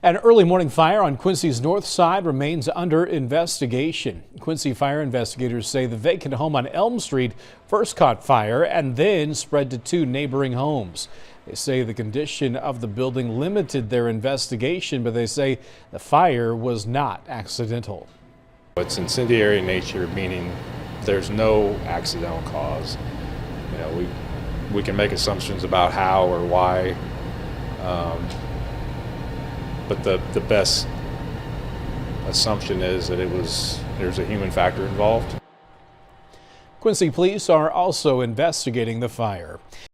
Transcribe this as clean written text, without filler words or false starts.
An early morning fire on Quincy's north side remains under investigation. Quincy fire investigators say the vacant home on Elm Street first caught fire and then spread to two neighboring homes. They say the condition of the building limited their investigation, but they say the fire was not accidental. It's incendiary in nature, meaning there's no accidental cause. You know, we can make assumptions about how or why. But the best assumption is that there's a human factor involved. Quincy police are also investigating the fire.